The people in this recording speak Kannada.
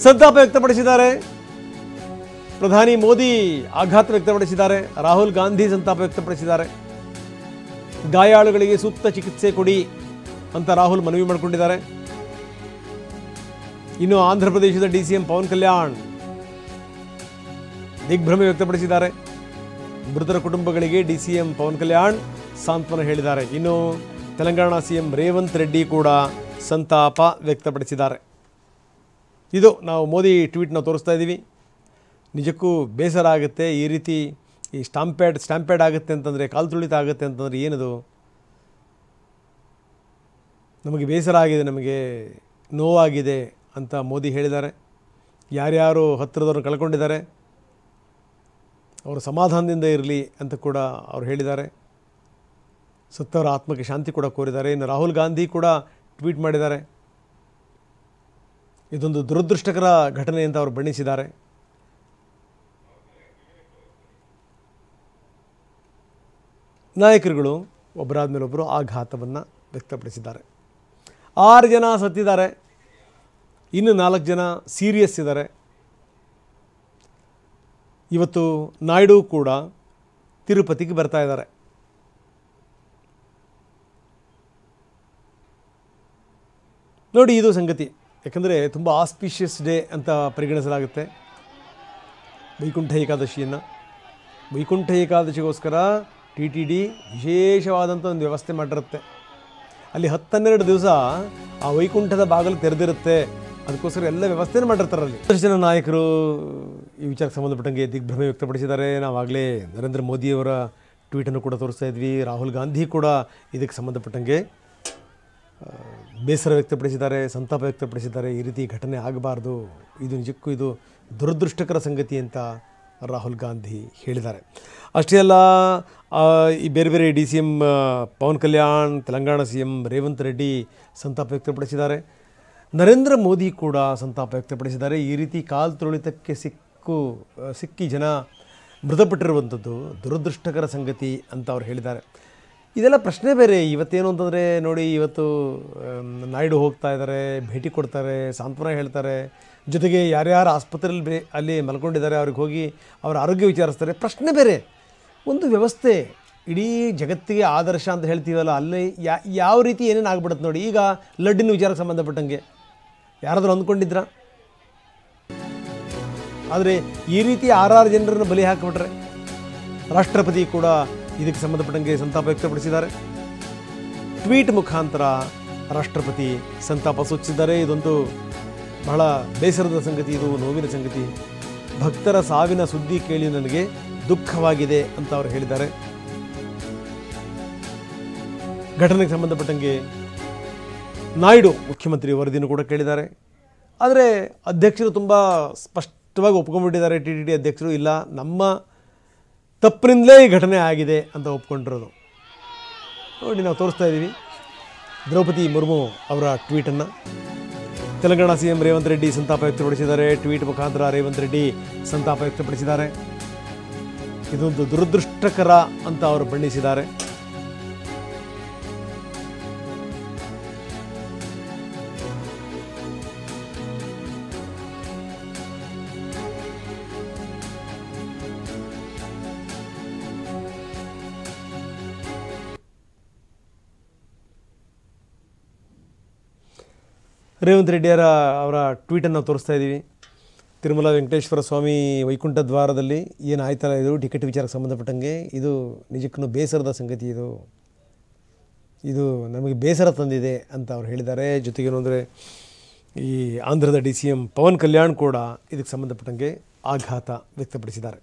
ಸಂತಾಪ ವ್ಯಕ್ತಪಡಿಸಿದ್ದಾರೆ. ಪ್ರಧಾನಿ ಮೋದಿ ಆಘಾತ ವ್ಯಕ್ತಪಡಿಸಿದ್ದಾರೆ. ರಾಹುಲ್ ಗಾಂಧಿ ಸಂತಾಪ ವ್ಯಕ್ತಪಡಿಸಿದ್ದಾರೆ. ಗಾಯಾಳುಗಳಿಗೆ ಸೂಕ್ತ ಚಿಕಿತ್ಸೆ ಕೊಡಿ ಅಂತ ರಾಹುಲ್ ಮನವಿ ಮಾಡಿಕೊಂಡಿದ್ದಾರೆ. ಇನ್ನು ಆಂಧ್ರ ಪ್ರದೇಶದ ಡಿಸಿಎಂ ಪವನ್ ಕಲ್ಯಾಣ್ ದಿಗ್ಭ್ರಮೆ ವ್ಯಕ್ತಪಡಿಸಿದ್ದಾರೆ. ಮೃತರ ಕುಟುಂಬಗಳಿಗೆ ಡಿಸಿಎಂ ಪವನ್ ಕಲ್ಯಾಣ್ ಸಾಂತ್ವನ ಹೇಳಿದ್ದಾರೆ. ಇನ್ನು ತೆಲಂಗಾಣ ಸಿಎಂ ರೇವಂತ್ ರೆಡ್ಡಿ ಕೂಡ ಸಂತಾಪ ವ್ಯಕ್ತಪಡಿಸಿದ್ದಾರೆ. ಇದು ನಾವು ಮೋದಿ ಟ್ವೀಟ್ನ ತೋರಿಸ್ತಾ ಇದ್ದೀವಿ. ನಿಜಕ್ಕೂ ಬೇಸರ ಆಗುತ್ತೆ. ಈ ರೀತಿ ಈ ಸ್ಟ್ಯಾಂಪೇಡ್ ಆಗುತ್ತೆ ಅಂತಂದರೆ, ಕಾಲು ತುಳಿತ ಆಗುತ್ತೆ ಅಂತಂದರೆ ಏನದು? ನಮಗೆ ಬೇಸರ ಆಗಿದೆ, ನಮಗೆ ನೋವಾಗಿದೆ ಅಂತ ಮೋದಿ ಹೇಳಿದ್ದಾರೆ. ಯಾರ್ಯಾರು ಹತ್ತಿರದವ್ರನ್ನ ಕಳ್ಕೊಂಡಿದ್ದಾರೆ ಅವರು ಸಮಾಧಾನದಿಂದ ಇರಲಿ ಅಂತ ಕೂಡ ಅವರು ಹೇಳಿದ್ದಾರೆ. ಸತ್ತವರ ಆತ್ಮಕ್ಕೆ ಶಾಂತಿ ಕೂಡ ಕೋರಿದ್ದಾರೆ. ಇನ್ನು ರಾಹುಲ್ ಗಾಂಧಿ ಕೂಡ ಟ್ವೀಟ್ ಮಾಡಿದ್ದಾರೆ. ಇದೊಂದು ದುರದೃಷ್ಟಕರ ಘಟನೆ ಅಂತ ಅವರು ಬಣ್ಣಿಸಿದ್ದಾರೆ. ನಾಯಕರುಗಳು ಒಬ್ಬರಾದ ಮೇಲೆ ಒಬ್ಬರು ಆಘಾತವನ್ನು ವ್ಯಕ್ತಪಡಿಸಿದ್ದಾರೆ. 6 ಜನ ಸತ್ತಿದ್ದಾರೆ, ಇನ್ನು 4 ಜನ ಸೀರಿಯಸ್ ಇದ್ದಾರೆ. ಇವತ್ತು ನಾಯ್ಡು ಕೂಡ ತಿರುಪತಿಗೆ ಬರ್ತಾ ಇದ್ದಾರೆ. ನೋಡಿ, ಇದು ಸಂಗತಿ. ಯಾಕಂದರೆ ತುಂಬ ಆಸ್ಪಿಷಿಯಸ್ ಡೇ ಅಂತ ಪರಿಗಣಿಸಲಾಗುತ್ತೆ ವೈಕುಂಠ ಏಕಾದಶಿಯನ್ನು. ವೈಕುಂಠ ಏಕಾದಶಿಗೋಸ್ಕರ TTD ವಿಶೇಷವಾದಂಥ ಒಂದು ವ್ಯವಸ್ಥೆ ಮಾಡಿರುತ್ತೆ. ಅಲ್ಲಿ 10-12 ದಿವಸ ಆ ವೈಕುಂಠದ ಬಾಗಿಲು ತೆರೆದಿರುತ್ತೆ. ಅದಕ್ಕೋಸ್ಕರ ಎಲ್ಲ ವ್ಯವಸ್ಥೆನೂ ಮಾಡಿರ್ತಾರಲ್ಲಿ. 10 ಜನ ನಾಯಕರು ಈ ವಿಚಾರಕ್ಕೆ ಸಂಬಂಧಪಟ್ಟಂಗೆ ದಿಗ್ಭ್ರಮೆ ವ್ಯಕ್ತಪಡಿಸಿದ್ದಾರೆ. ನಾವಾಗಲೇ ನರೇಂದ್ರ ಮೋದಿಯವರ ಟ್ವೀಟನ್ನು ಕೂಡ ತೋರಿಸ್ತಾ ಇದ್ವಿ. ರಾಹುಲ್ ಗಾಂಧಿ ಕೂಡ ಇದಕ್ಕೆ ಸಂಬಂಧಪಟ್ಟಂಗೆ ಬೇಸರ ವ್ಯಕ್ತಪಡಿಸಿದ್ದಾರೆ, ಸಂತಾಪ ವ್ಯಕ್ತಪಡಿಸಿದ್ದಾರೆ. ಈ ರೀತಿ ಘಟನೆ ಆಗಬಾರ್ದು, ಇದು ನಿಜಕ್ಕೂ ಇದು ದುರದೃಷ್ಟಕರ ಸಂಗತಿ ಅಂತ ರಾಹುಲ್ ಗಾಂಧಿ ಹೇಳಿದ್ದಾರೆ. ಅಷ್ಟೇ ಅಲ್ಲ, ಈ ಬೇರೆ ಬೇರೆ DCM ಪವನ್ ಕಲ್ಯಾಣ್, ತೆಲಂಗಾಣ CM ರೇವಂತ್ ರೆಡ್ಡಿ ಸಂತಾಪ ವ್ಯಕ್ತಪಡಿಸಿದ್ದಾರೆ. ನರೇಂದ್ರ ಮೋದಿ ಕೂಡ ಸಂತಾಪ ವ್ಯಕ್ತಪಡಿಸಿದ್ದಾರೆ. ಈ ರೀತಿ ಕಾಲು ತುಳಿತಕ್ಕೆ ಸಿಕ್ಕಿ ಜನ ಮೃತಪಟ್ಟಿರುವಂಥದ್ದು ದುರದೃಷ್ಟಕರ ಸಂಗತಿ ಅಂತ ಅವ್ರು ಹೇಳಿದ್ದಾರೆ. ಇದೆಲ್ಲ ಪ್ರಶ್ನೆ ಬೇರೆ. ಇವತ್ತೇನು ಅಂತಂದರೆ ನೋಡಿ, ಇವತ್ತು ನಾಯ್ಡು ಹೋಗ್ತಾ ಇದ್ದಾರೆ, ಭೇಟಿ ಕೊಡ್ತಾರೆ, ಸಾಂತ್ವನ ಹೇಳ್ತಾರೆ. ಜೊತೆಗೆ ಯಾರ್ಯಾರು ಆಸ್ಪತ್ರೆಯಲ್ಲಿ ಅಲ್ಲಿ ಮಲ್ಕೊಂಡಿದ್ದಾರೆ ಅವ್ರಿಗೆ ಹೋಗಿ ಅವರ ಆರೋಗ್ಯ ವಿಚಾರಿಸ್ತಾರೆ. ಪ್ರಶ್ನೆ ಬೇರೆ. ಒಂದು ವ್ಯವಸ್ಥೆ ಇಡೀ ಜಗತ್ತಿಗೆ ಆದರ್ಶ ಅಂತ ಹೇಳ್ತೀವಲ್ಲ, ಅಲ್ಲಿ ಯಾವ ರೀತಿ ಏನೇನು ಆಗ್ಬಿಡುತ್ತೆ ನೋಡಿ. ಈಗ ಲಡ್ಡಿನ ವಿಚಾರಕ್ಕೆ ಸಂಬಂಧಪಟ್ಟಂಗೆ ಯಾರಾದರೂ ಅಂದ್ಕೊಂಡಿದ್ರ? ಆದರೆ ಈ ರೀತಿ 6 ಜನರನ್ನು ಬಲಿ ಹಾಕಿಬಿಟ್ರೆ. ರಾಷ್ಟ್ರಪತಿ ಕೂಡ ಇದಕ್ಕೆ ಸಂಬಂಧಪಟ್ಟಂಗೆ ಸಂತಾಪ ವ್ಯಕ್ತಪಡಿಸಿದ್ದಾರೆ. ಟ್ವೀಟ್ ಮುಖಾಂತರ ರಾಷ್ಟ್ರಪತಿ ಸಂತಾಪ ಸೂಚಿಸಿದ್ದಾರೆ. ಇದೊಂದು ಬಹಳ ಬೇಸರದ ಸಂಗತಿ, ಇದು ನೋವಿನ ಸಂಗತಿ. ಭಕ್ತರ ಸಾವಿನ ಸುದ್ದಿ ಕೇಳಿ ನನಗೆ ದುಃಖವಾಗಿದೆ ಅಂತ ಅವರು ಹೇಳಿದ್ದಾರೆ. ಘಟನೆಗೆ ಸಂಬಂಧಪಟ್ಟಂಗೆ ನಾಯ್ಡು ಮುಖ್ಯಮಂತ್ರಿ ವರದಿಯನ್ನು ಕೂಡ ಕೇಳಿದ್ದಾರೆ. ಆದರೆ ಅಧ್ಯಕ್ಷರು ತುಂಬ ಸ್ಪಷ್ಟವಾಗಿ ಒಪ್ಕೊಂಡ್ಬಿಟ್ಟಿದ್ದಾರೆ. TTD ಅಧ್ಯಕ್ಷರು, ಇಲ್ಲ ನಮ್ಮ ತಪ್ಪಿನಿಂದಲೇ ಈ ಘಟನೆ ಆಗಿದೆ ಅಂತ ಒಪ್ಕೊಂಡಿರೋದು. ನೋಡಿ, ನಾವು ತೋರಿಸ್ತಾ ಇದ್ದೀವಿ ದ್ರೌಪದಿ ಮುರ್ಮು ಅವರ ಟ್ವೀಟನ್ನು. ತೆಲಂಗಾಣ CM ರೇವಂತ್ ರೆಡ್ಡಿ ಸಂತಾಪ ವ್ಯಕ್ತಪಡಿಸಿದ್ದಾರೆ. ಟ್ವೀಟ್ ಮುಖಾಂತರ ರೇವಂತ್ ರೆಡ್ಡಿ ಸಂತಾಪ ವ್ಯಕ್ತಪಡಿಸಿದ್ದಾರೆ. ಇದೊಂದು ದುರದೃಷ್ಟಕರ ಅಂತ ಅವರು ಬಣ್ಣಿಸಿದ್ದಾರೆ. ರೇವಂತ್ ರೆಡ್ಡಿ ಅವರ ಟ್ವೀಟನ್ನು ನಾವು ತೋರಿಸ್ತಾ ಇದ್ದೀವಿ. ತಿರುಮಲ ವೆಂಕಟೇಶ್ವರ ಸ್ವಾಮಿ ವೈಕುಂಠ ದ್ವಾರದಲ್ಲಿ ಏನು ಆಯ್ತಲ್ಲ, ಇದು ಟಿಕೆಟ್ ವಿಚಾರಕ್ಕೆ ಸಂಬಂಧಪಟ್ಟಂಗೆ ಇದು ನಿಜಕ್ಕೂ ಬೇಸರದ ಸಂಗತಿ. ಇದು ನಮಗೆ ಬೇಸರ ತಂದಿದೆ ಅಂತ ಅವ್ರು ಹೇಳಿದ್ದಾರೆ. ಜೊತೆಗೇನು ಅಂದರೆ ಈ ಆಂಧ್ರದ DCM ಪವನ್ ಕಲ್ಯಾಣ್ ಕೂಡ ಇದಕ್ಕೆ ಸಂಬಂಧಪಟ್ಟಂಗೆ ಆಘಾತ ವ್ಯಕ್ತಪಡಿಸಿದ್ದಾರೆ.